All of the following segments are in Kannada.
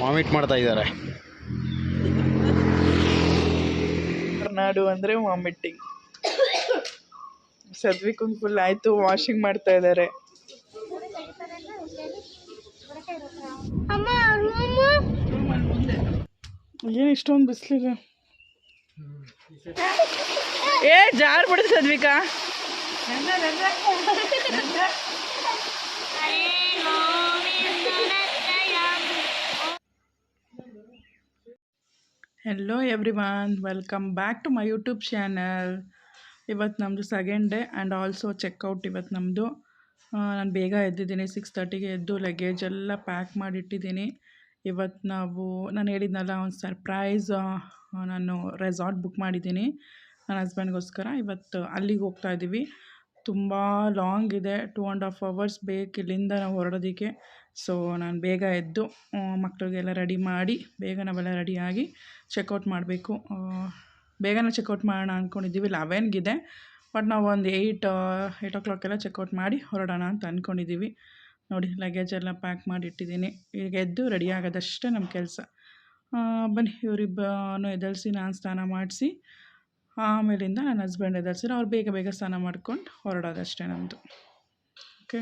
ವಾಮಿಟ್ ಮಾಡ್ತಾ ಇದ್ದಾರೆ. ನಾಡು ಅಂದರೆ ವಾಮಿಟಿಂಗ್. ಸದ್ವಿಕಂಗ್ ಫುಲ್ ಆಯಿತು, ವಾಷಿಂಗ್ ಮಾಡ್ತಾ ಇದ್ದಾರೆ. ಏನು ಇಷ್ಟೊಂದು ಬಿಸಿಲಿದೆ. ಜಾರ್ ಬಿಡುತ್ತೆ Sadvika. Hello everyone, welcome back to my YouTube channel. ಇವತ್ತು ನಮ್ಮದು second day and also checkout ಇವತ್ತು ನಮ್ಮದು. ನಾನು ಬೇಗ ಎದ್ದಿದ್ದೀನಿ, 6:30ಗೆ ಎದ್ದು ಲಗೇಜ್ ಎಲ್ಲ ಪ್ಯಾಕ್ ಮಾಡಿಟ್ಟಿದ್ದೀನಿ. ಇವತ್ತು ನಾನು ಹೇಳಿದ್ನಲ್ಲ ಒಂದು ಸರ್ಪ್ರೈಸ್, ನಾನು ರೆಸಾರ್ಟ್ ಬುಕ್ ಮಾಡಿದ್ದೀನಿ ನನ್ನ ಹಸ್ಬೆಂಡ್ಗೋಸ್ಕರ. ಇವತ್ತು ಅಲ್ಲಿಗೆ ಹೋಗ್ತಾ ಇದ್ದೀವಿ. ತುಂಬ ಲಾಂಗ್ ಇದೆ, 2.5 hours ಬೇಕು ಇಲ್ಲಿಂದ ನಾವು ಹೊರಡೋದಕ್ಕೆ. ಸೊ ನಾನು ಬೇಗ ಎದ್ದು ಮಕ್ಕಳಿಗೆಲ್ಲ ರೆಡಿ ಮಾಡಿ ಬೇಗ ನಾವೆಲ್ಲ ರೆಡಿಯಾಗಿ ಚೆಕ್ಔಟ್ ಮಾಡಬೇಕು. ಬೇಗನೆ ಚೆಕ್ಔಟ್ ಮಾಡೋಣ ಅಂದ್ಕೊಂಡಿದ್ದೀವಿ. 11ಗಿದೆ, ಬಟ್ ನಾವು ಒಂದು 8 o'clock ಎಲ್ಲ ಚೆಕ್ಔಟ್ ಮಾಡಿ ಹೊರಡೋಣ ಅಂತ ಅಂದ್ಕೊಂಡಿದ್ದೀವಿ. ನೋಡಿ, ಲಗೇಜ್ ಎಲ್ಲ ಪ್ಯಾಕ್ ಮಾಡಿ ಇಟ್ಟಿದ್ದೀನಿ. ಈಗ ಎದ್ದು ರೆಡಿ ಆಗೋದಷ್ಟೇ ನಮ್ಮ ಕೆಲಸ. ಬನ್ನಿ, ಇವರಿಬ್ಬರನ್ನು ಎದಳಿಸಿ ನಾನು ಸ್ನಾನ ಮಾಡಿಸಿ ಆಮೇಲಿಂದ ನನ್ನ ಹಸ್ಬೆಂಡ್ ಎದಳಿಸಿ ಅವ್ರು ಬೇಗ ಬೇಗ ಸ್ನಾನ ಮಾಡ್ಕೊಂಡು ಹೊರಡೋದಷ್ಟೇ ನಮ್ಮದು. ಓಕೆ,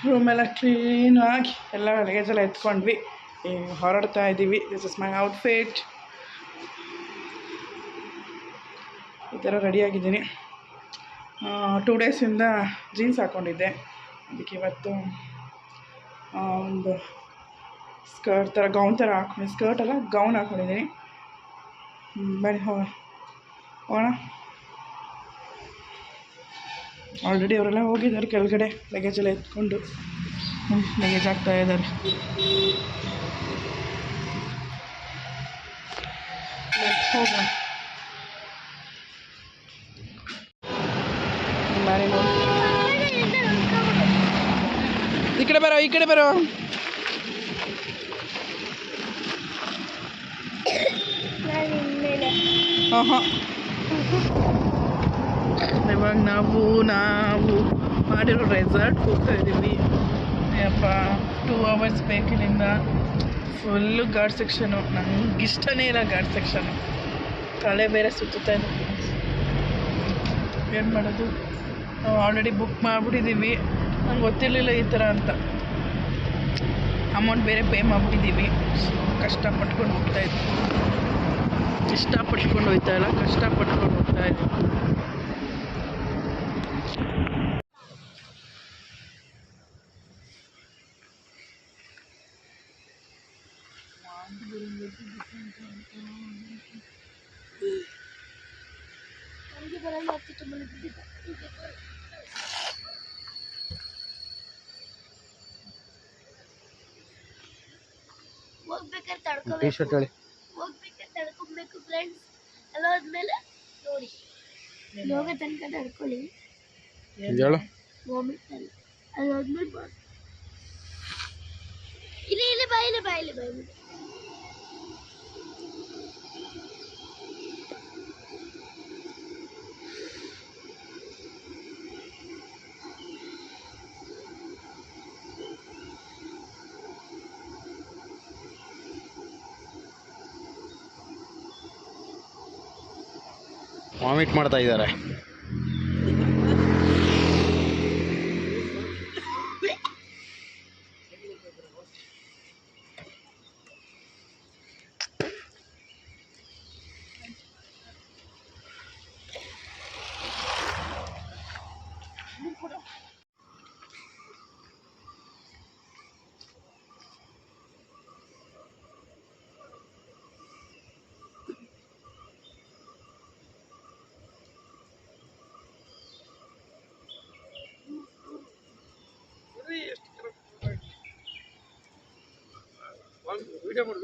ರೂಮೆಲ್ಲ ಕ್ಲೀನಾಗಿ ಎಲ್ಲ ಲಗೇಜೆಲ್ಲ ಎತ್ಕೊಂಡ್ವಿ. ಈಗ ಹೊರಡ್ತಾ ಇದ್ದೀವಿ. This is my outfit. ಈ ಥರ ರೆಡಿಯಾಗಿದ್ದೀನಿ. 2 ಡೇಸಿಂದ ಜೀನ್ಸ್ ಹಾಕ್ಕೊಂಡಿದ್ದೆ, ಅದಕ್ಕೆ ಇವತ್ತು ಒಂದು ಸ್ಕರ್ಟ್ ಥರ ಗೌನ್ ಥರ ಹಾಕ್ಕೊಂಡು, ಸ್ಕರ್ಟ್ ಅಲ್ಲ ಗೌನ್ ಹಾಕ್ಕೊಂಡಿದ್ದೀನಿ. ಬನ್ನಿ ಹೋಗೋಣ. ಆಲ್ರೆಡಿ ಅವರೆಲ್ಲ ಹೋಗಿದ್ದಾರೆ ಕೆಳಗಡೆ ಲಗೇಜೆಲ್ಲ ಎತ್ಕೊಂಡು. ಲಗೇಜ್ ಹಾಕ್ತಾ ಇದ್ದಾರೆ. ಹೋಗೋಣ. ಈ ಕಡೆ ಬರೋ, ಈ ಕಡೆ ಬರೋ. ಇವಾಗ ನಾವು ಮಾಡಿರೋ ರೆಸಾರ್ಟ್ ಹೋಗ್ತಾ ಇದ್ದೀವಿ. ಯಪ್ಪ, 2 hours ಬೇಕು ಇಲ್ಲಿಂದ. Full guard section. ನನಗೆ ಇಷ್ಟನೇ ಇಲ್ಲ ಗಾರ್ಡ್ ಸೆಕ್ಷನು. ತಲೆ ಬೇರೆ ಸುತ್ತಾ ಇದೆ. ಏನು ಮಾಡೋದು, ನಾವು ಆಲ್ರೆಡಿ ಬುಕ್ ಮಾಡಿಬಿಟ್ಟಿದ್ದೀವಿ. ನಂಗೆ ಗೊತ್ತಿರಲಿಲ್ಲ ಈ ಥರ ಅಂತ. ಅಮೌಂಟ್ ಬೇರೆ ಪೇ ಮಾಡಿಬಿಟ್ಟಿದ್ದೀವಿ. ಸೊ ಕಷ್ಟಪಟ್ಕೊಂಡು ಹೋಗ್ತಾಯಿದ್ವಿ. ಇಷ್ಟಪಟ್ಕೊಂಡು ಹೋಗ್ತಾ ಇಲ್ಲ, ಕಷ್ಟಪಟ್ಕೊಂಡು ಹೋಗ್ತಾ ಇದ್ದೀವಿ. ಟೀ ಶರ್ಟ್ ಹೇಳಿ. ಹೋಗ್ಬೇಕಾದ್ರೆ ತಡ್ಕೊಬೇಕು ಫ್ರೆಂಡ್ಸ್. ಎಲ್ಲ ಹೋದ್ಮೇಲೆ ನೋಡಿ, ಹೋಗೋ ತನಕ ತಡ್ಕೊಳ್ಳಿ. ಹೇಳು. ವಾಮಿಟ್ ಅಲ್ಲ, ಅದು ಹೋದ್ಮೇಲೆ ಇಲ್ಲಿ ಬಾಯಿಲೆ ಬಾಯಿಲೆ ಬಾಯಿಲೆ. ವಾಮಿಟ್ ಮಾಡ್ತಾ ಇದ್ದಾರೆ.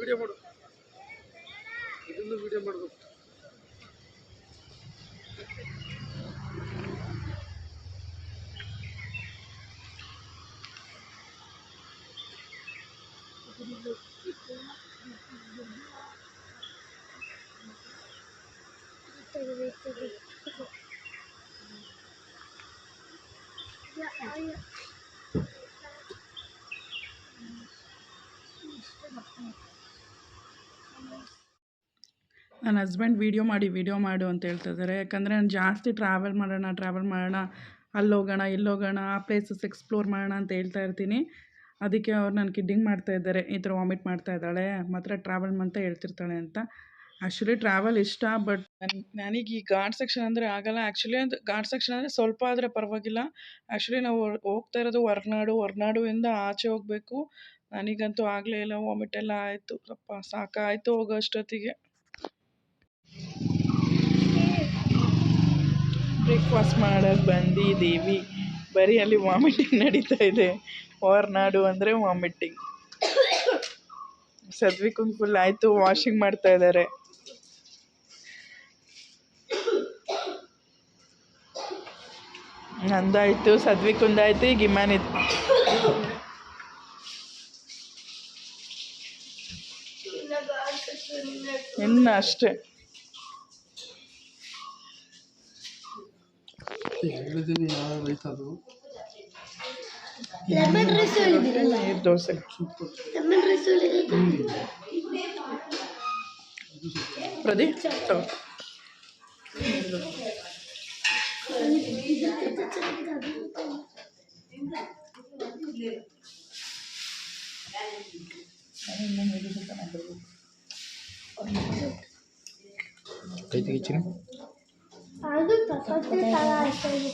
ವಿಡಿಯೋ ಮಾಡು, ಇದೊಂದು ವಿಡಿಯೋ ಮಾಡಬೇಕು. ನನ್ನ ಹಸ್ಬೆಂಡ್ ವೀಡಿಯೋ ಮಾಡು ಅಂತ ಹೇಳ್ತಾ ಇದ್ದಾರೆ. ಯಾಕಂದರೆ ನಾನು ಜಾಸ್ತಿ ಟ್ರಾವೆಲ್ ಮಾಡೋಣ ಅಲ್ಲೋಗೋಣ ಇಲ್ಲೋಗೋಣ ಆ ಪ್ಲೇಸಸ್ ಎಕ್ಸ್ಪ್ಲೋರ್ ಮಾಡೋಣ ಅಂತ ಹೇಳ್ತಾ ಇರ್ತೀನಿ. ಅದಕ್ಕೆ ಅವ್ರು ನಾನು ಕಿಡ್ಡಿಂಗ್ ಮಾಡ್ತಾ ಇದ್ದಾರೆ, ಈ ಥರ ವಾಮಿಟ್ ಮಾಡ್ತಾ ಇದ್ದಾಳೆ ಮಾತ್ರ ಟ್ರಾವೆಲ್ ಅಂತ ಹೇಳ್ತಿರ್ತಾಳೆ ಅಂತ. ಆ್ಯಕ್ಚುಲಿ ಟ್ರಾವೆಲ್ ಇಷ್ಟ, ಬಟ್ ನನಗೆ ಈ ಘಾಟ್ ಸೆಕ್ಷನ್ ಅಂದರೆ ಆಗಲ್ಲ. ಆ್ಯಕ್ಚುಲಿ ಅದು ಘಾಟ್ ಸೆಕ್ಷನ್ ಅಂದರೆ ಸ್ವಲ್ಪ ಆದರೆ ಪರವಾಗಿಲ್ಲ. ಆ್ಯಕ್ಚುಲಿ ನಾವು ಹೋಗ್ತಾ ಇರೋದು ಹೊರನಾಡುವಿಂದ ಆಚೆ ಹೋಗಬೇಕು. ನನಗಂತೂ ಆಗಲೇ ಇಲ್ಲ, ವಾಮಿಟ್ ಎಲ್ಲ ಆಯಿತು. ಸ್ವಲ್ಪ ಸಾಕಾಯಿತು ಹೋಗೋ ಅಷ್ಟೊತ್ತಿಗೆ. ಬ್ರೇಕ್ಫಾಸ್ಟ್ ಮಾಡೋಕ್ಕೆ ಬಂದಿದ್ದೀವಿ, ಬರೀ ಅಲ್ಲಿ ವಾಮಿಟಿಂಗ್ ನಡೀತಾ ಇದೆ. ಹೊರನಾಡು ಅಂದರೆ ವಾಮಿಟಿಂಗ್. ಸದ್ವಿಕಂಗೆ ಫುಲ್ ಆಯಿತು, ವಾಷಿಂಗ್ ಮಾಡ್ತಾ ಇದ್ದಾರೆ. ನಂದಾಯಿತು, ಸದ್ವಿಕುಂದಾಯಿತು, ಈಗ ಇಮ್ಯಾನಿತ್ತು. ಇನ್ನು ಅಷ್ಟೇ. ಲೆಮನ್ ರೈಸ್ ಹೇಳಿದಿರಲ್ಲ, ನೀರು ದೋಸೆ ಲೆಮನ್ ರೈಸ್ ಹೇಳಿದ್ದು ಪ್ರದೀಪ್ ಕೈ ತೆಗಿತೀನಿ. ಅದು ಚಪಾತಿ ತರ ಆಗ್ತದೆ.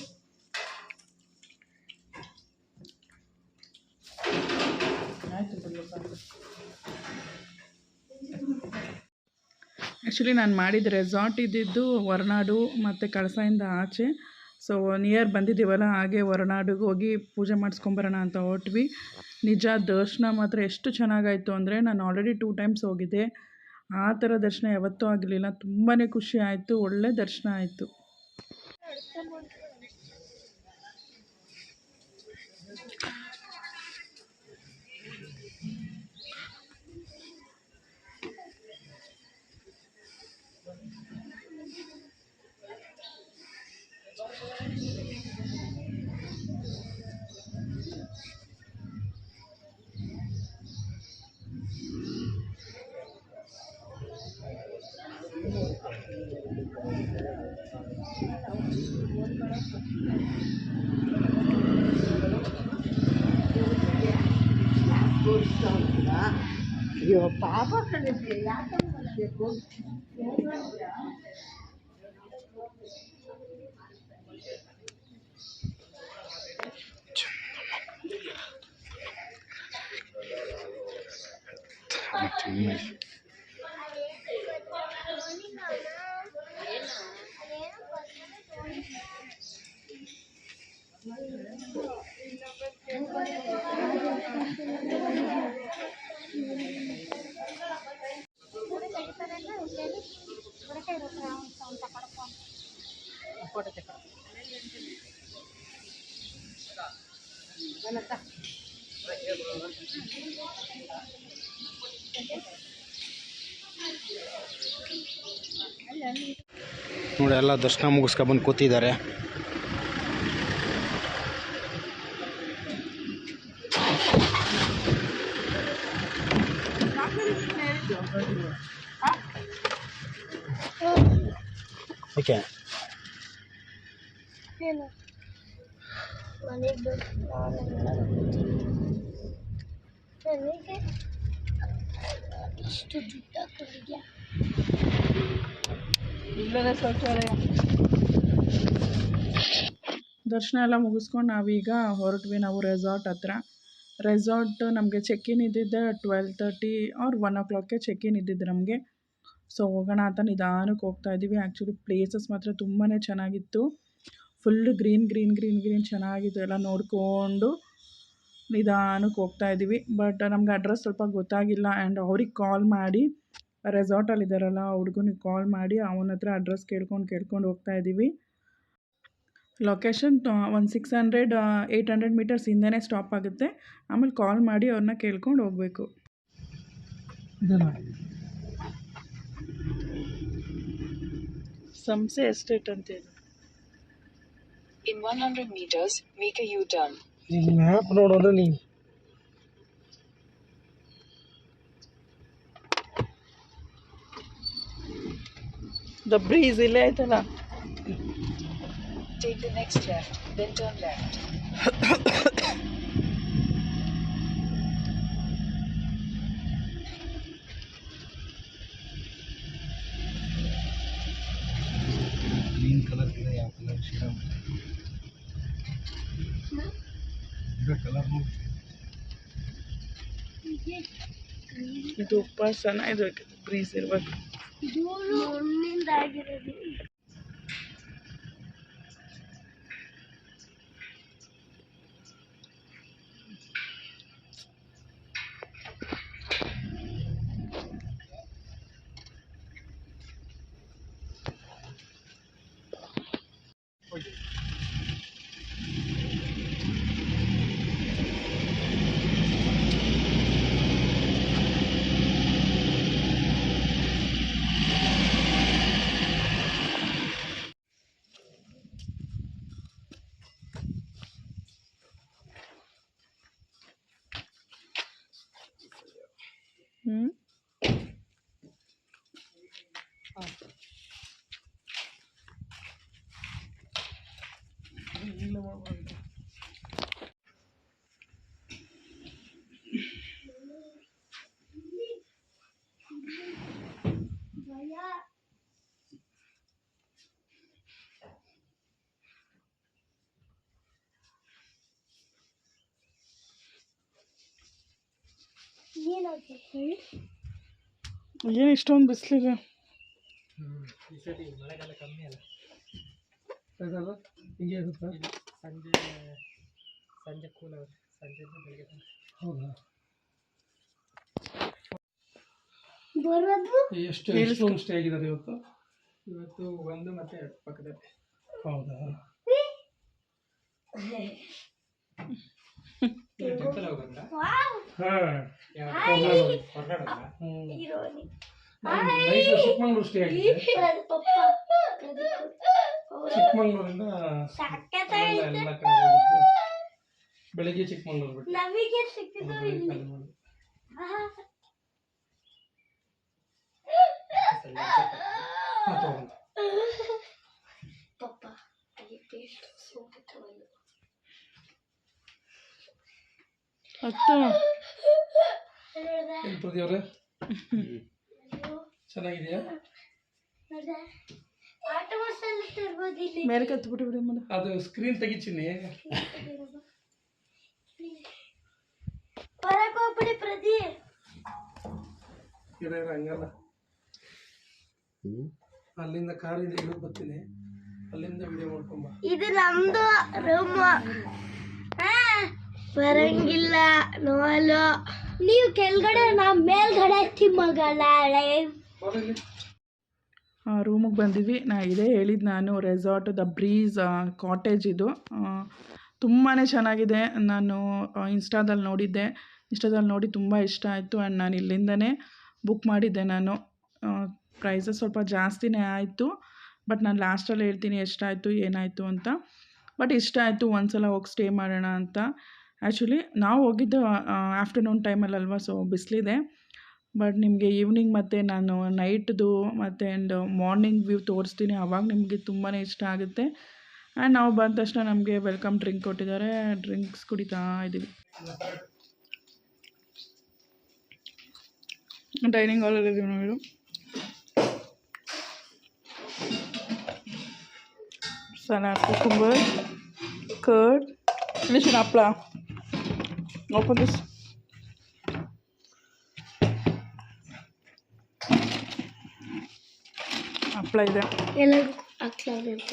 ಆ್ಯಕ್ಚುಲಿ ನಾನು ಮಾಡಿದ ರೆಸಾರ್ಟ್ ಇದ್ದಿದ್ದು ಹೊರನಾಡು ಮತ್ತು ಕಳಸದಿಂದ ಆಚೆ. ಸೊ ನಿಯರ್ ಬಂದಿದ್ದೀವಲ್ಲ, ಹಾಗೆ ಹೊರನಾಡಿಗೆ ಹೋಗಿ ಪೂಜೆ ಮಾಡಿಸ್ಕೊಂಬರೋಣ ಅಂತ ಹೊರಟ್ವಿ. ನಿಜ ದರ್ಶನ ಮಾತ್ರ ಎಷ್ಟು ಚೆನ್ನಾಗಾಯಿತು ಅಂದರೆ, ನಾನು ಆಲ್ರೆಡಿ 2 ಟೈಮ್ಸ್ ಹೋಗಿದ್ದೆ, ಆ ಥರ ದರ್ಶನ ಯಾವತ್ತೂ ಆಗಲಿಲ್ಲ. ತುಂಬಾ ಖುಷಿ ಆಯಿತು, ಒಳ್ಳೆ ದರ್ಶನ ಆಯಿತು. ಅಯ್ಯೋ ಪಾಪ ಕಲಿಸಿ ಯಾಕೆ ಮಾಡಬೇಕು? ನೋಡಿ, ಎಲ್ಲ ದರ್ಶನ ಮುಗಿಸ್ಕೊಬಂದು ಕೂತಿದ್ದಾರೆ. ಓಕೆ, ಏನು ಮನೆಗೆ ನನಗೆ ಇಷ್ಟು ದುಡ್ಡು ಹಾಕೊಂಡಿದ್ಯಾ? ಇಲ್ಲದೆ ಶೌಚಾಲಯ. ದರ್ಶನ ಎಲ್ಲ ಮುಗಿಸ್ಕೊಂಡು ನಾವೀಗ ಹೊರಟ್ವಿ. ನಾವು ರೆಸಾರ್ಟ್ ಹತ್ರ. ರೆಸಾರ್ಟ್ ನಮಗೆ ಚೆಕ್-ಇನ್ ಇದ್ದಿದ್ದೆ 12:30 ಆರ್ 1 o'clockಗೆ ಚೆಕ್-ಇನ್ ಇದ್ದಿದ್ದು ನಮಗೆ. ಸೊ ಹೋಗೋಣ ಅಂತ ನಿಧಾನಕ್ಕೆ ಹೋಗ್ತಾ ಇದ್ದೀವಿ. ಆ್ಯಕ್ಚುಲಿ ಪ್ಲೇಸಸ್ ಮಾತ್ರ ತುಂಬಾ ಚೆನ್ನಾಗಿತ್ತು. ಫುಲ್ಲು ಗ್ರೀನ್ ಚೆನ್ನಾಗಿತ್ತು. ಎಲ್ಲ ನೋಡಿಕೊಂಡು ನಿಧಾನಕ್ಕೆ ಹೋಗ್ತಾ ಇದ್ದೀವಿ. ಬಟ್ ನಮ್ಗೆ ಅಡ್ರೆಸ್ ಸ್ವಲ್ಪ ಗೊತ್ತಾಗಿಲ್ಲ. ಆ್ಯಂಡ್ ಅವ್ರಿಗೆ ಕಾಲ್ ಮಾಡಿ, ರೆಸಾರ್ಟಲ್ಲಿದ್ದಾರಲ್ಲ ಆ ಹುಡುಗನಿಗೆ ಕಾಲ್ ಮಾಡಿ ಅವನ ಹತ್ರ ಅಡ್ರೆಸ್ ಕೇಳ್ಕೊಂಡು ಹೋಗ್ತಾ ಇದ್ದೀವಿ. ಲೊಕೇಶನ್ ಒಂದು 600-800 ಮೀಟರ್ಸ್ ಹಿಂದೆನೇ ಸ್ಟಾಪ್ ಆಗುತ್ತೆ. ಆಮೇಲೆ ಕಾಲ್ ಮಾಡಿ ಅವ್ರನ್ನ ಕೇಳ್ಕೊಂಡು ಹೋಗಬೇಕು. ಸಂಸೆ ಎಸ್ಟೇಟ್ ಅಂತೇಳಿ In 100 meters, make a U-turn. ಈಗ ಮ್ಯಾಪ್ ನೋಡೋದು ನೀ ದ ಬ್ರೀಸ್ ಇಲ್ಲೇ ಆಯ್ತಲ್ಲ. Take the next left, then turn left. Green colour ಇದೆ, ಯಾವ ಕಲರ್ ಶ್ರೀರಾಮ್ ಗಿಡ ಕಲರ್ ನೋಡಿ. ಇದು ಉಪಾಸನ, ಇದು ಬ್ರೀಸ್ ಇರ್ಬೇಕು. ಇದು ಮಣ್ಣಿಂದ ಆಗಿರೋದು. ಏನು ಇಷ್ಟೊಂದು ಬಿಸಿಲಿದೆ. ಈ ಸತಿ ಮಳೆಗಾಲ ಕಮ್ಮಿ ಅಲ್ಲ, ಹಿಂಗೆ ಇರುತ್ತಾ? ಸಂಜೆ ಕೂಲ್ ಆಗುತ್ತೆ, ಸಂಜೆಯಿಂದ ಬೆಳಗ್ಗೆ ತನಕ. ಹೌದಾ? ಎಷ್ಟು ರೂಮ್ ಸ್ಟೇ ಆಗಿದ್ದಾರೆ ಇವತ್ತು? ಇವತ್ತು 1 ಮತ್ತು 2 ಪಕ್ಕದಲ್ಲಿ. ಹೌದಾ? ಟೆಂಪಲ್ ಹೋಗಂತ? ನೈಟ್ ಚಿಕ್ಕಮಂಗ್ಳೂರು ಸ್ಟೇ ಆಗಿದೆ. ಚಿಕ್ಕಮಂಗ್ಳೂರಿಂದ ಎಲ್ಲ ಕಡೆ ಹೋಗಿದ್ದು. ಬೆಳಿಗ್ಗೆ ಚಿಕ್ಕಮಂಗ್ಳೂರು ಬಿಟ್ಟು ನಮಗೆ ಸಿಕ್ಕಿದ್ದು ಇಲ್ಲಿ. ಪಪ್ಪ ಅಲ್ಲಿ ಪೇಸ್ಟ್ ಸೋಕಿತ್ತು. ಅತ್ತು ಪ್ರತಿ ಅವರೇ ಚೆನ್ನಾಗಿದೆಯಾ? ಆಟ ಮಸಾಲೆ ತರ್ಬೋದು ಇಲ್ಲಿ. ಮೇಲೆ ಕತ್ಬಿಟ್ಟು ಬಿಡಿ ಮೇಡಮ್. ಅದು ಸ್ಕ್ರೀನ್ ತೆಗಿಚಿನಿ. ಹೊರಗೆ ಹೋಗ್ಬಿಡಿ ಪ್ರತಿ. ಹಂಗಲ್ಲ, ಅಲ್ಲಿಂದ ಕಾರಿಂದ ಇಳಿದು ಬರ್ತೀನಿ, ಅಲ್ಲಿಂದ ವಿಡಿಯೋ ಮಾಡ್ಕೊಂಬ. ಇದು ನಮ್ದು ರೂಮ್. ಬರಂಗಿಲ್ಲ ನೋಲು. ನೀವು ಕೆಳಗಡೆ, ನಾವು ಮೇಲ್ಗಡೆ ತಿಮ್ಮಗಲ್ಲ. ರೂಮಿಗೆ ಬಂದಿದ್ವಿ. ಇದೇ ಹೇಳಿದ್ದು ನಾನು, ರೆಸಾರ್ಟ್ ದ ಬ್ರೀಸ್ ಕಾಟೇಜ್. ಇದು ತುಂಬಾ ಚೆನ್ನಾಗಿದೆ. ನಾನು ಇನ್ಸ್ಟಾದಲ್ಲಿ ನೋಡಿದ್ದೆ, ನೋಡಿ ತುಂಬ ಇಷ್ಟ ಆಯಿತು. ಆ್ಯಂಡ್ ನಾನು ಇಲ್ಲಿಂದನೇ ಬುಕ್ ಮಾಡಿದ್ದೆ. ನಾನು ಪ್ರೈಸಸ್ ಸ್ವಲ್ಪ ಜಾಸ್ತಿನೇ ಆಯಿತು, ಬಟ್ ನಾನು ಲಾಸ್ಟಲ್ಲಿ ಹೇಳ್ತೀನಿ ಎಷ್ಟಾಯಿತು ಏನಾಯಿತು ಅಂತ. ಬಟ್ ಇಷ್ಟ ಆಯಿತು, ಒಂದ್ಸಲ ಹೋಗಿ ಸ್ಟೇ ಮಾಡೋಣ ಅಂತ. ಆ್ಯಕ್ಚುಲಿ ನಾವು ಹೋಗಿದ್ದು ಆಫ್ಟರ್ನೂನ್ ಟೈಮಲ್ಲಿ ಅಲ್ವಾ, ಸೊ ಬಿಸಿಲಿದೆ. ಬಟ್ ನಿಮಗೆ ಈವ್ನಿಂಗ್ ಮತ್ತು ನಾನು ನೈಟ್ದು ಮತ್ತು ಆ್ಯಂಡ್ ಮಾರ್ನಿಂಗ್ ವ್ಯೂ ತೋರಿಸ್ತೀನಿ, ಆವಾಗ ನಿಮಗೆ ತುಂಬಾ ಇಷ್ಟ ಆಗುತ್ತೆ. ಆ್ಯಂಡ್ ನಾವು ಬಂದ ತಕ್ಷಣ ನಮಗೆ ವೆಲ್ಕಮ್ ಡ್ರಿಂಕ್ ಕೊಟ್ಟಿದ್ದಾರೆ, ಡ್ರಿಂಕ್ಸ್ ಕುಡಿತಾ ಇದ್ದೀವಿ. ಡೈನಿಂಗ್ ಹಾಲಲ್ಲಿ ಇದ್ದೀವಿ ನಾವು. salad, cucumber, curd, listen apla. Open this. Apla ಇದೆ. ಎಲ್ಲರೂ ಹಾಕ್ಲಾರೆ ಅಂತ.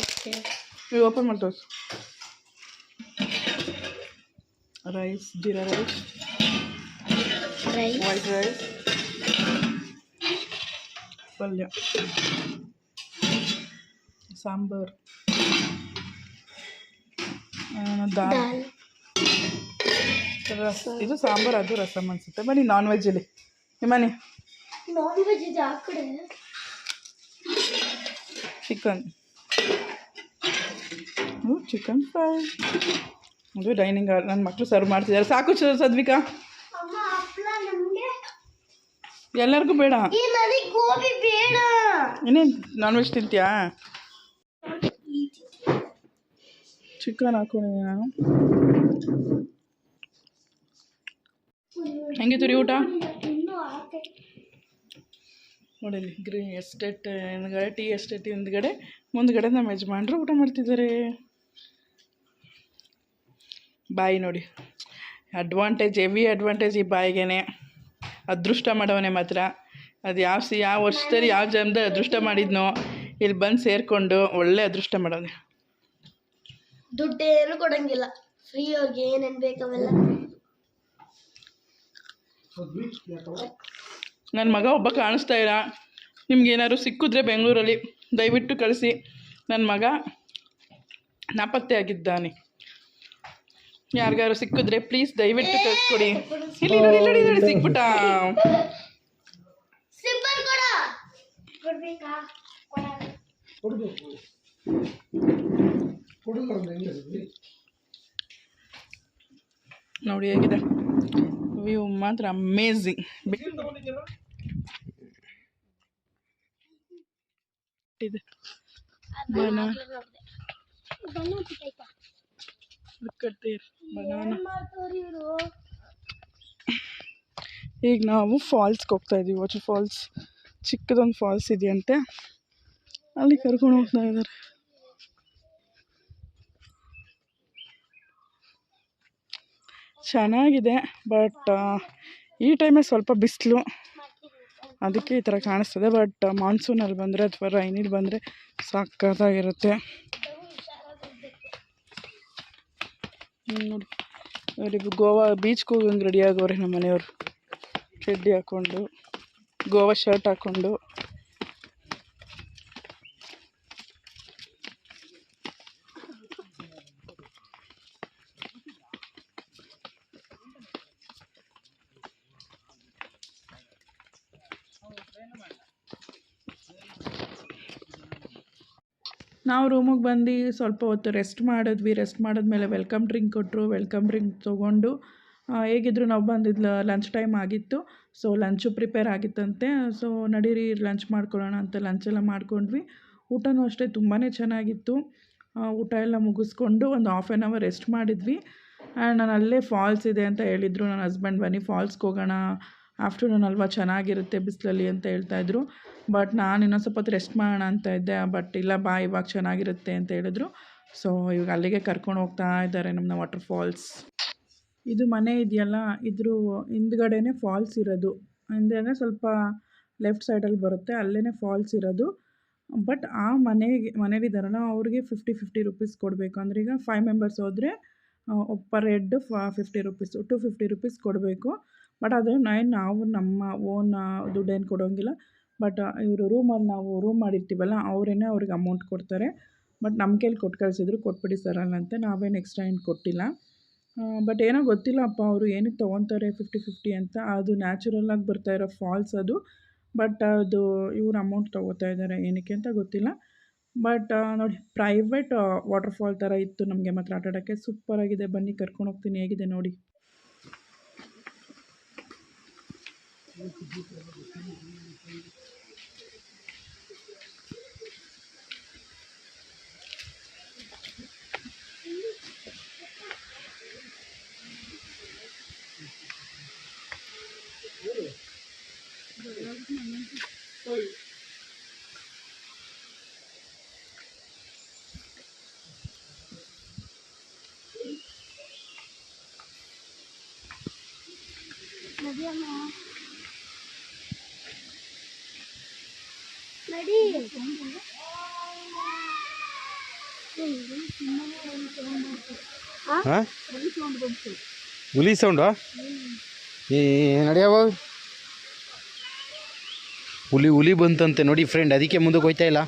You open ಮಾಡಿ ತೋರಿಸು. Rice, jeera rice, white rice, ಪಲ್ಯ, ಸಾಂಬಾರ್, ದಾಲ್. ಇದು ಸಾಂಬಾರು, ಅದು ರಸಮ್ ಅನಿಸುತ್ತೆ. ಬನ್ನಿ ನಾನ್ ವೆಜ್ಜಲ್ಲಿ ನಿಮ್ಮನೆ ನಾನ್ ವೆಜ್ ಇದೆ ಆ ಕಡೆ. Chicken, chicken fry. ಅದು ಡೈನಿಂಗ್ ಹಾಲ್. ನನ್ನ ಮಕ್ಕಳು ಸರ್ವ್ ಮಾಡ್ತಿದ್ದಾರೆ. ಸಾಕು ಸದ್ವಿಕಾ, ಅಮ್ಮ ಹಪ್ಪಳ ನಮಗೆ. ಎಲ್ಲರಿಗೂ ಬೇಡ. ನನಗೆ ಗೋಬಿ ಬೇಡ. ಇನ್ನೇನು ನಾನ್ ವೆಜ್ ತಿಂತೀಯಾ? ಚಿಕನ್ ಹಾಕೊಂಡಿದ್ದೀನಿ ನಾನು. ಹೆಂಗಿತ್ತು ರೀ ಊಟ? ನೋಡಿ ಎಸ್ಟೇಟ್ ಹಿಂದ್ಗಡೆ, ಟೀ ಎಸ್ಟೇಟ್ ಹಿಂದ್ಗಡೆ, ಮುಂದ್ಗಡೆ ನಮ್ಮ ಯಜಮಾನ್ರು ಊಟ ಮಾಡ್ತಿದ್ದಾರೆ. ಬಾಯಿ ನೋಡಿ, ಅಡ್ವಾಂಟೇಜ್, ಹೆವಿ ಅಡ್ವಾಂಟೇಜ್ ಈ ಬಾಯಿಗೆ. ಅದೃಷ್ಟ ಮಾಡವನೇ ಮಾತ್ರ. ಅದು ಯಾವ ವರ್ಷದಲ್ಲಿ ಯಾವ ಜನ್ಮದಲ್ಲಿ ಅದೃಷ್ಟ ಮಾಡಿದ್ನೋ ಇಲ್ಲಿ ಬಂದು ಸೇರಿಕೊಂಡು ಒಳ್ಳೆ ಅದೃಷ್ಟ ಮಾಡವನೆ. ದುಡ್ಡೇನು ಕೊಡಂಗಿಲ್ಲ, ಫ್ರೀ ಅವ್ರಿಗೆ ಏನೇನು ಬೇಕಾವೆಲ್ಲ. ನನ್ನ ಮಗ ಒಬ್ಬ ಕಾಣಿಸ್ತಾ ಇಲ್ಲ. ನಿಮ್ಗೆ ಏನಾದ್ರು ಸಿಕ್ಕಿದ್ರೆ ಬೆಂಗಳೂರಲ್ಲಿ ದಯವಿಟ್ಟು ಕಳಿಸಿ. ನನ್ನ ಮಗ ನಾಪತ್ತೆ ಆಗಿದ್ದಾನೆ. ಯಾರಿಗಾರು ಸಿಕ್ಕಿದ್ರೆ ಪ್ಲೀಸ್ ದಯವಿಟ್ಟು ಕಳಿಸ್ಕೊಡಿ. ಇಲ್ಲಿ ನೋಡಿ ನೋಡಿ ನೋಡಿ, ಸಿಕ್ಬಿಟ್ಟ. ಸಿಂಪಲ್ ಕೊಡ. ಕೊಡ್ಬೇಕಾ? ಕೊಡಬೇಕು. ಕೊಡಬಾರ್ದು ಹೆಂಗೆ? ನೋಡಿ ಹೇಗಿದೆ ವ್ಯೂ, ಮಾತ್ರ ಅಮೇಝಿಂಗ್. ಇದೆ ಬನಾನಾ. ಈಗ ನಾವು ಫಾಲ್ಸ್ಗೆ ಹೋಗ್ತಾ ಇದ್ದೀವಿ. ವಾಟರ್ ಫಾಲ್ಸ್, ಚಿಕ್ಕದೊಂದು ಫಾಲ್ಸ್ ಇದೆಯಂತೆ, ಅಲ್ಲಿ ಕರ್ಕೊಂಡು ಹೋಗ್ತಾ ಇದ್ದಾರೆ. ಚೆನ್ನಾಗಿದೆ, ಬಟ್ ಈ ಟೈಮಲ್ಲಿ ಸ್ವಲ್ಪ ಬಿಸಿಲು, ಅದಕ್ಕೆ ಈ ಥರ ಕಾಣಿಸ್ತದೆ. ಬಟ್ ಮಾನ್ಸೂನಲ್ಲಿ ಬಂದರೆ ಅಥವಾ ರೈನಿಲಿ ಬಂದರೆ ಸಕ್ಕತ್ತಾಗಿರುತ್ತೆ. ನೋಡಿ ಅವರಿಗೂ ಗೋವಾ ಬೀಚ್ಗೆ ಹೋಗಂಗೆ ರೆಡಿ ಆಗೋರೆ ನಮ್ಮ ಮನೆಯವರು. ಚಡ್ಡಿ ಹಾಕ್ಕೊಂಡು, ಗೋವಾ ಶರ್ಟ್ ಹಾಕ್ಕೊಂಡು. ನಾವು ರೂಮಿಗೆ ಬಂದು ಸ್ವಲ್ಪ ಹೊತ್ತು ರೆಸ್ಟ್ ಮಾಡಿದ್ವಿ. ರೆಸ್ಟ್ ಮಾಡಿದ್ಮೇಲೆ ವೆಲ್ಕಮ್ ಡ್ರಿಂಕ್ ಕೊಟ್ಟರು. ವೆಲ್ಕಮ್ ಡ್ರಿಂಕ್ ತೊಗೊಂಡು ಹೇಗಿದ್ರು ನಾವು ಬಂದಿದ್ದು ಲಂಚ್ ಟೈಮ್ ಆಗಿತ್ತು. ಸೊ ಲಂಚು ಪ್ರಿಪೇರ್ ಆಗಿತ್ತಂತೆ. ಸೊ ನಡೀರಿ ಲಂಚ್ ಮಾಡ್ಕೊಳ್ಳೋಣ ಅಂತ ಲಂಚೆಲ್ಲ ಮಾಡ್ಕೊಂಡ್ವಿ. ಊಟನೂ ಅಷ್ಟೇ ತುಂಬಾ ಚೆನ್ನಾಗಿತ್ತು. ಊಟ ಎಲ್ಲ ಮುಗಿಸ್ಕೊಂಡು ಒಂದು ಹಾಫ್ ಆನ್ ಅವರ್ ರೆಸ್ಟ್ ಮಾಡಿದ್ವಿ. ಆ್ಯಂಡ್ ನಾನು ಅಲ್ಲೇ ಫಾಲ್ಸ್ ಇದೆ ಅಂತ ಹೇಳಿದರು ನನ್ನ ಹಸ್ಬೆಂಡ್. ಬನ್ನಿ ಫಾಲ್ಸ್ಗೆ ಹೋಗೋಣ, ಆಫ್ಟರ್ನೂನ್ ಅಲ್ವಾ ಚೆನ್ನಾಗಿರುತ್ತೆ ಬಿಸಿಲಲ್ಲಿ ಅಂತ ಹೇಳ್ತಾಯಿದ್ರು. ಬಟ್ ನಾನು ಇನ್ನೊಂದು ಸ್ವಲ್ಪ ಹೊತ್ತು ರೆಸ್ಟ್ ಮಾಡೋಣ ಅಂತ ಇದ್ದೆ. ಬಟ್ ಇಲ್ಲ ಬಾ, ಇವಾಗ ಚೆನ್ನಾಗಿರುತ್ತೆ ಅಂತ ಹೇಳಿದ್ರು. ಸೊ ಇವಾಗ ಅಲ್ಲಿಗೆ ಕರ್ಕೊಂಡು ಹೋಗ್ತಾ ಇದ್ದಾರೆ ನಮ್ಮನ್ನ ವಾಟರ್ ಫಾಲ್ಸ್. ಇದು ಮನೆ ಇದೆಯಲ್ಲ, ಇದ್ರ ಹಿಂದ್ಗಡೆನೇ ಫಾಲ್ಸ್ ಇರೋದು. ಹಿಂದೆ ಸ್ವಲ್ಪ ಲೆಫ್ಟ್ ಸೈಡಲ್ಲಿ ಬರುತ್ತೆ, ಅಲ್ಲೇ ಫಾಲ್ಸ್ ಇರೋದು. ಬಟ್ ಆ ಮನೇಲಿದ್ದಾರಲ್ಲ ಅವ್ರಿಗೆ 50 ರೂಪೀಸ್ ಕೊಡಬೇಕು. ಅಂದರೆ ಈಗ 5 ಮೆಂಬರ್ಸ್ ಹೋದರೆ ಪರ್ ಹೆಡ್ 50 ರೂಪೀಸ್, 250 ರೂಪೀಸ್ ಕೊಡಬೇಕು. ಬಟ್ ಅದು ನಾವು ನಮ್ಮ ಓನ್ ದುಡ್ಡೇನು ಕೊಡೋಂಗಿಲ್ಲ. ಬಟ್ ಇವರು ರೂಮಲ್ಲಿ ನಾವು ರೂಮ್ ಮಾಡಿರ್ತೀವಲ್ಲ ಅವರೇನೆ ಅವ್ರಿಗೆ ಅಮೌಂಟ್ ಕೊಡ್ತಾರೆ. ಬಟ್ ನಮ್ಮ ಕೈಲಿ ಕೊಟ್ಟು ಕಳಿಸಿದ್ರು, ಕೊಟ್ಬಿಡಿ ಸರ್ ಅಲ್ಲಂತೆ. ನಾವೇನು ಎಕ್ಸ್ಟ್ರಾ ಏನು ಕೊಟ್ಟಿಲ್ಲ. ಬಟ್ ಏನೋ ಗೊತ್ತಿಲ್ಲಪ್ಪ ಅವರು ಏನಕ್ಕೆ ತೊಗೊತಾರೆ 50 ಅಂತ. ಅದು ನ್ಯಾಚುರಲಾಗಿ ಬರ್ತಾಯಿರೋ ಫಾಲ್ಸ್ ಅದು. ಬಟ್ ಅದು ಇವ್ರು ಅಮೌಂಟ್ ತೊಗೋತಾ ಇದ್ದಾರೆ, ಏನಕ್ಕೆ ಅಂತ ಗೊತ್ತಿಲ್ಲ. ಬಟ್ ನೋಡಿ ಪ್ರೈವೇಟ್ ವಾಟರ್ ಫಾಲ್ ಥರ ಇತ್ತು. ನಮಗೆ ಮಾತ್ರ ಆಟ ಆಡೋಕ್ಕೆ ಸೂಪರಾಗಿದೆ. ಬನ್ನಿ ಕರ್ಕೊಂಡು ಹೋಗ್ತೀನಿ, ಹೇಗಿದೆ ನೋಡಿ. ನಡಿ. ಹುಲಿ ಸೌಂಡು ನಡೆಯವ. ಹುಲಿ ಬಂತಂತೆ ನೋಡಿ ಫ್ರೆಂಡ್, ಅದಕ್ಕೆ ಮುಂದಕ್ಕೆ ಹೋಯ್ತಾ ಇಲ್ಲ.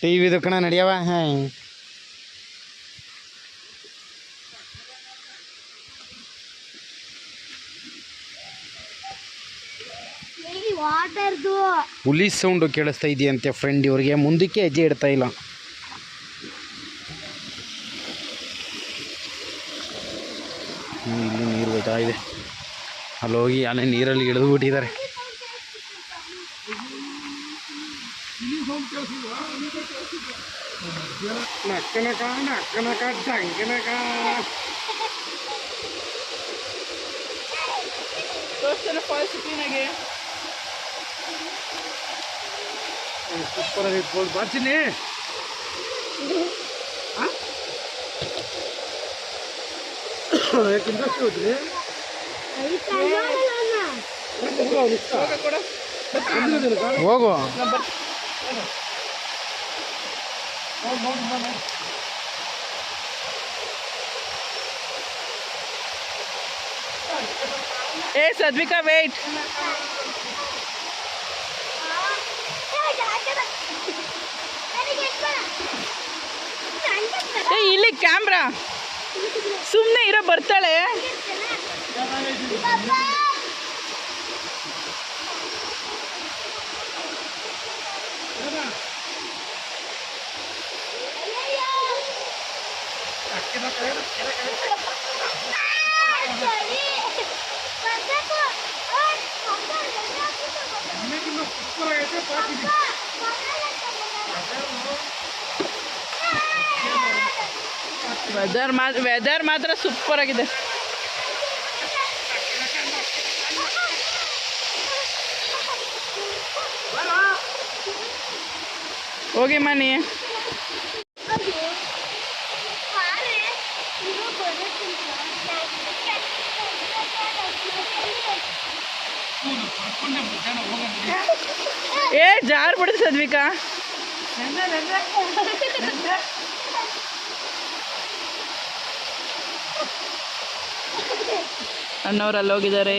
ಟಿವಿ ಕಣ ನಡೆಯವ. ವಾಟರ್ದು ಹುಲಿ ಸೌಂಡು ಕೇಳಿಸ್ತಾ ಇದೆಯಂತೆ ಫ್ರೆಂಡ್ ಇವ್ರಿಗೆ, ಮುಂದಕ್ಕೆ ಹೆಜ್ಜೆ ಇಡ್ತಾ ಇಲ್ಲ. ಇಲ್ಲಿ ನೀರು ಹೋಗ್ತಾ ಇದೆ, ಅಲ್ಲಿ ಹೋಗಿ ಅಲ್ಲೇ ನೀರಲ್ಲಿ ಇಳಿದು ಬಿಟ್ಟಿದ್ದಾರೆ. ಫಾಲ್ಸ್ ಕ್ಲೀನಾಗಿ ಸೂಪರ್ ಆಗಿತ್ತು, ಬರ್ತೀನಿ. ಹೋಗು. ಏ ಸದ್ವಿಕಾ ವೇಟ್. ಏ ಇಲ್ಲಿ ಕ್ಯಾಮ್ರಾ ಸುಮ್ಮನೆ ಇರೋ, ಬರ್ತಾಳೆ. ವೆದರ್ ಮಾತ್ರ ಸೂಪರ್ ಆಗಿದೆ. ಹೋಗಿ ಮನಿ. ಏ ಜಾರ್ ಬಿಡುದು ಸದ್ವಿಕಾ. ಅಣ್ಣವ್ರು ಅಲ್ಲೋಗಿದ್ದಾರೆ.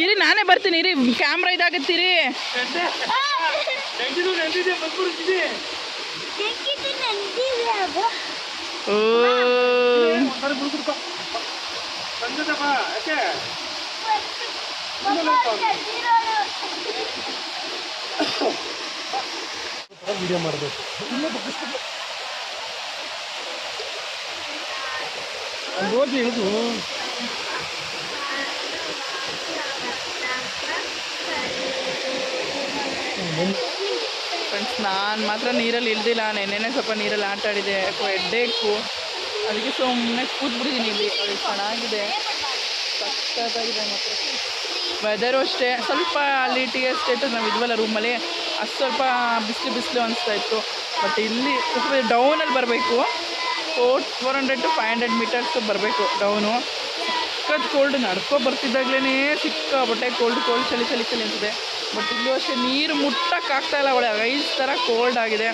ಇರಿ ನಾನೇ ಬರ್ತೀನಿ, ಇರಿ ಕ್ಯಾಮ್ರಾ ಇದಾಗತ್ತೀರಿ. ಓ ವಿಡಿಯೋ ಮಾಡಬೇಕು. ಹೋಗಿ ಇದು ಫ್ರೆಂಡ್ಸ್, ನಾನು ಮಾತ್ರ ನೀರಲ್ಲಿ ಇಳ್ದಿಲ್ಲ. ನೆನ್ನೆನೇ ಸ್ವಲ್ಪ ನೀರಲ್ಲಿ ಆಟ ಆಡಿದೆ, ಹೆಡ್ಡೇಕು, ಅದಕ್ಕೆ ಸುಮ್ಮನೆ ಕೂತ್ಬಿಟ್ಟಿದ್ದೀನಿ ಇಲ್ಲಿ. ಅದು ಚೆನ್ನಾಗಿದೆ, ಸಖತ್ತಾಗಿದೆ ಮಾತ್ರ. ವೆದರು ಅಷ್ಟೇ ಸ್ವಲ್ಪ ಅಲ್ಲಿ ಟಿ ಎಸ್ಟೇಟು ನಾವು ಇದ್ವಲ್ಲ ರೂಮಲ್ಲಿ, ಅಷ್ಟು ಸ್ವಲ್ಪ ಬಿಸಿಲು ಅನಿಸ್ತಾ ಇತ್ತು. ಬಟ್ ಇಲ್ಲಿ ಸ್ವಲ್ಪ ಡೌನಲ್ಲಿ ಬರಬೇಕು, 400 to 500 ಮೀಟರ್ಸ್ ಬರಬೇಕು ಡೌನು. ಸಿಕ್ಕದ ಕೋಲ್ಡ್, ನಡ್ಕೊ ಬರ್ತಿದ್ದಾಗಲೇ ಸಿಕ್ಕಾಬಟ್ಟೆ ಕೋಲ್ಡ್ ಚಳಿ ಅನಿಸಿದೆ. ಬಟ್ ಇಲ್ಲೂ ಅಷ್ಟೇ ನೀರು ಮುಟ್ಟಕ್ಕಾಗ್ತಾಯಿಲ್ಲ, ಒಳಗೆ ಐಸ್ ಥರ ಕೋಲ್ಡ್ ಆಗಿದೆ.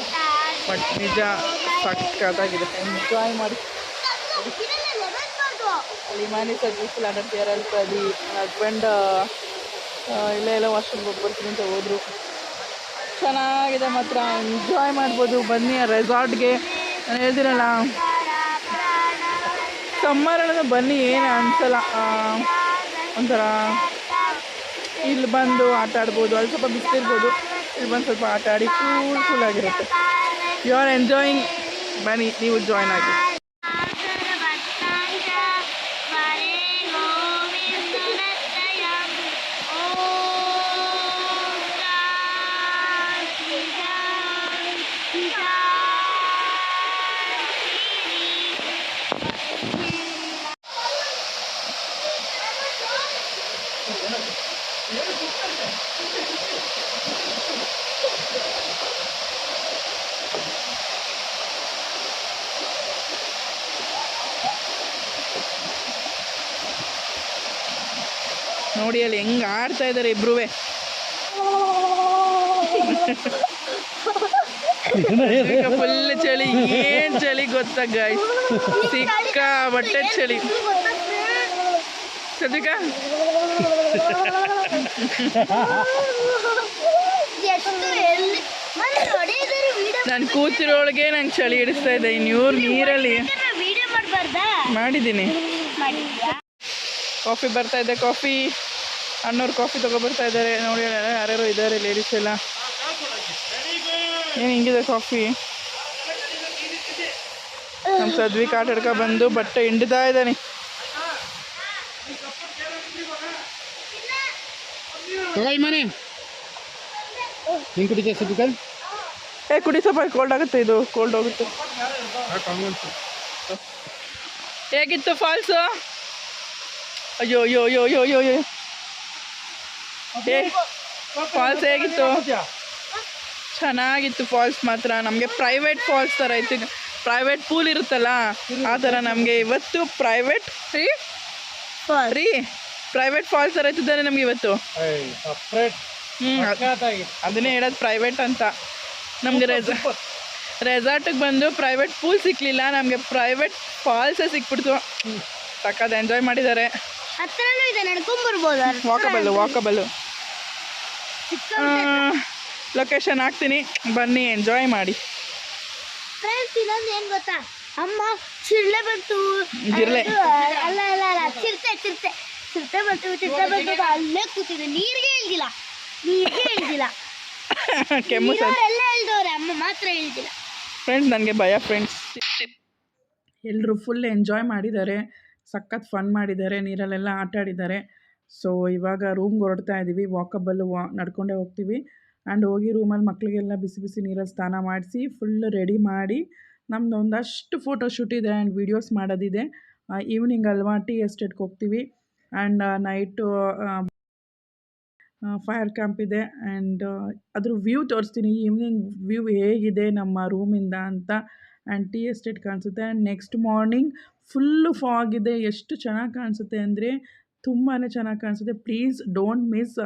ಬಟ್ ನಿಜ ಸಖತ್ತಾಗಿದೆ, ಎಂಜಾಯ್ ಮಾಡಿ. ಅಲ್ಲಿ ಮನೆ ಸರ್ವಿಸಲ್ಲಿ ಆಟಾಡ್ತಿದ್ದಾರೆ. ಅಲ್ಲಿ ಪ್ರದಿ ಹಸ್ಬೆಂಡ್ ಎಲ್ಲ ವಾಶ್ರೂಮ್ಗೆ ಹೋಗಿ ಬರ್ತೀನಿ ಅಂತ ಹೋದರು. ಚೆನ್ನಾಗಿದೆ ಮಾತ್ರ, ಎಂಜಾಯ್ ಮಾಡ್ಬೋದು. ಬನ್ನಿ ರೆಸಾರ್ಟ್ಗೆ. ನಾನು ಹೇಳ್ತೀನಲ್ಲ, ಸಮ್ಮರ್ ಅನ್ನೋದು ಬನ್ನಿ, ಏನು ಅನಿಸಲ್ಲ. ಒಂಥರ ಇಲ್ಲಿ ಬಂದು ಆಟ ಆಡ್ಬೋದು, ಅಲ್ಲಿ ಸ್ವಲ್ಪ ಬಿಸಿಲಿರ್ಬೋದು, ಇಲ್ಲಿ ಬಂದು ಸ್ವಲ್ಪ ಆಟ ಆಡಿ ಕೂಲ್ ಆಗಿರುತ್ತೆ. You are enjoying. ಬನ್ನಿ ನೀವು ಜಾಯ್ನ್ ಆಗಿ. ನೋಡಿ ಅಲ್ಲಿ ಹೆಂಗೆ ಆಡ್ತಾ ಇದ್ದಾರೆ ಇಬ್ರೂ. ಫುಲ್ ಚಳಿ, ಏನು ಚಳಿ ಗೊತ್ತಾ ಗಾಯ್ಸ್, ಸಿಕ್ಕಾಬಟ್ಟೆ ಚಳಿ. ಸದ್ವಿಕಾ ನಾನು ಕೂತಿರೋಳಿಗೆ ನಂಗೆ ಚಳಿ ಹಿಡಿಸ್ತಾ ಇದೆ. ಇವ್ರು ನೀರಲ್ಲಿ ಮಾಡಿದ್ದೀನಿ. ಕಾಫಿ ಬರ್ತಾ ಇದೆ, ಕಾಫಿ ಅಣ್ಣವ್ರು ಕಾಫಿ ತೊಗೊಬರ್ತಾ ಇದ್ದಾರೆ ನೋಡಿ, ಯಾರ್ಯಾರು ಇದ್ದಾರೆ ಲೇಡೀಸ್ ಎಲ್ಲ. ಏನು ಹಿಂಗಿದೆ ಕಾಫಿ? ನಮ್ಮ ಸದ್ವಿಕ್ ಆಟ ಆಡ್ಕೊ ಬಂದು ಬಟ್ಟೆ ಹಿಂಡ್ತಾ ಇದ್ದಾನೆ. ಮನೆ ಹಿಂಗೆ ಕುಡಿತೀಯ ಸುದ್ದಿಕ? ಕುಡಿ ಸ್ವಲ್ಪ, ಕೋಲ್ಡ್ ಆಗುತ್ತೆ, ಇದು ಕೋಲ್ಡ್ ಹೋಗುತ್ತೆ. ಹೇಗಿತ್ತು ಫಾಲ್ಸು? ಅಯ್ಯೋ ಅಯ್ಯೋ ಅಯ್ಯೋ ಅಯ್ಯೋ ಅಯ್ಯೋ ಅಯ್ಯೋ ಫಾಲ್ಸ್ ಹೇಗಿತ್ತು? ಚೆನ್ನಾಗಿತ್ತು ಫಾಲ್ಸ್ ಮಾತ್ರ. ನಮಗೆ ಪ್ರೈವೇಟ್ ಫಾಲ್ಸ್ ಥರ ಇತ್ತು. ಪ್ರೈವೇಟ್ ಪೂಲ್ ಇರುತ್ತಲ್ಲ ಆ ಥರ ನಮಗೆ ಇವತ್ತು ಪ್ರೈವೇಟ್ ಪ್ರೈವೇಟ್ ಫಾಲ್ಸ್ ಥರ ಇತ್ತಿದ್ದಾರೆ ನಮಗೆ ಇವತ್ತು. ಅದನ್ನೇ ಹೇಳೋದು ಪ್ರೈವೇಟ್ ಅಂತ. ನಮಗೆ ರೆಸಾರ್ಟಿಗೆ ಬಂದು ಪ್ರೈವೇಟ್ ಪೂಲ್ ಸಿಕ್ಕಲಿಲ್ಲ, ನಮಗೆ ಪ್ರೈವೇಟ್ ಫಾಲ್ಸೇ ಸಿಕ್ಬಿಡ್ತು. ಸಕ್ಕತ್ ಎಂಜಾಯ್ ಮಾಡಿದ್ದಾರೆ. ವಾಕಬಲ್ಲು ಲೊಕೇಶನ್ ಹಾಕ್ತೀನಿ, ಬನ್ನಿ ಎಂಜಾಯ್ ಮಾಡಿ. ಫ್ರೆಂಡ್ಸ್ ಇನ್ನೊಂದು ಏನು ಗೊತ್ತಾ, ಅಮ್ಮ ಚಿರಳೆ ಬಂತು. ಜಿರಳೆ ಅಲ್ಲ ಚಿರತೆ ಬಂತು ಅಲ್ಲೇ ಕೂತಿದೆ. ನೀರಿಗೆ ಇಳ್ದಿಲ್ಲ ಕೆಮ್ಮು ಎಲ್ಲ ಇಳ್ದವ್ರೆ, ಅಮ್ಮ ಮಾತ್ರ ಇಳ್ದಿಲ್ಲ. ಫ್ರೆಂಡ್ಸ್ ನನಗೆ ಭಯ. ಫ್ರೆಂಡ್ಸ್ ಎಲ್ಲರೂ ಫುಲ್ ಎಂಜಾಯ್ ಮಾಡಿದ್ದಾರೆ, ಸಖತ್ ಫನ್ ಮಾಡಿದ್ದಾರೆ, ನೀರಲ್ಲೆಲ್ಲ ಆಟ ಆಡಿದ್ದಾರೆ. ಸೊ ಇವಾಗ ರೂಮ್ಗೆ ಹೊರಡ್ತಾ ಇದ್ದೀವಿ. ವಾಕಬಲ್ಲು ನಡ್ಕೊಂಡೇ ಹೋಗ್ತೀವಿ. ಆ್ಯಂಡ್ ಹೋಗಿ ರೂಮಲ್ಲಿ ಮಕ್ಕಳಿಗೆಲ್ಲ ಬಿಸಿ ಬಿಸಿ ನೀರಲ್ಲಿ ಸ್ನಾನ ಮಾಡಿಸಿ ಫುಲ್ ರೆಡಿ ಮಾಡಿ ನಮ್ಮದು ಒಂದಷ್ಟು ಫೋಟೋಶೂಟ್ ಇದೆ ಆ್ಯಂಡ್ ವೀಡಿಯೋಸ್ ಮಾಡೋದಿದೆ. ಈವ್ನಿಂಗ್ ಅಲ್ವಾ ಟೀ ಎಸ್ಟೇಟ್ಗೆ ಹೋಗ್ತೀವಿ. ಆ್ಯಂಡ್ ನೈಟು ಫೈರ್ ಕ್ಯಾಂಪ್ ಇದೆ. ಆ್ಯಂಡ್ ಅದ್ರ ವ್ಯೂ ತೋರಿಸ್ತೀನಿ, ಈವ್ನಿಂಗ್ ವ್ಯೂ ಹೇಗಿದೆ ನಮ್ಮ ರೂಮಿಂದ ಅಂತ. ಆ್ಯಂಡ್ ಟೀ ಎಸ್ಟೇಟ್ ಕಾಣಿಸುತ್ತೆ. And next morning full fog ಇದೆ. ಎಷ್ಟು ಚೆನ್ನಾಗಿ ಕಾಣಿಸುತ್ತೆ ಅಂದರೆ ತುಂಬಾ ಚೆನ್ನಾಗಿ ಕಾಣಿಸುತ್ತೆ. Please don't miss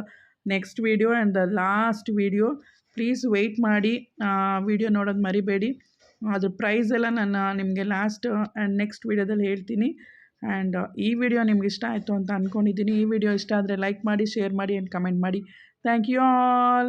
next video and the last video. Please weight ಮಾಡಿ, ವೀಡಿಯೋ ನೋಡೋದು ಮರಿಬೇಡಿ. ಅದ್ರ ಪ್ರೈಸ್ ಎಲ್ಲ ನಾನು ನಿಮಗೆ ಲಾಸ್ಟ್ ಆ್ಯಂಡ್ ನೆಕ್ಸ್ಟ್ ವೀಡಿಯೋದಲ್ಲಿ ಹೇಳ್ತೀನಿ. ಆ್ಯಂಡ್ ಈ ವಿಡಿಯೋ ನಿಮ್ಗೆ ಇಷ್ಟ ಆಯಿತು ಅಂತ ಅಂದ್ಕೊಂಡಿದ್ದೀನಿ. ಈ ವಿಡಿಯೋ ಇಷ್ಟ ಆದರೆ ಲೈಕ್ ಮಾಡಿ, ಶೇರ್ ಮಾಡಿ ಆ್ಯಂಡ್ ಕಮೆಂಟ್ ಮಾಡಿ. Thank you all.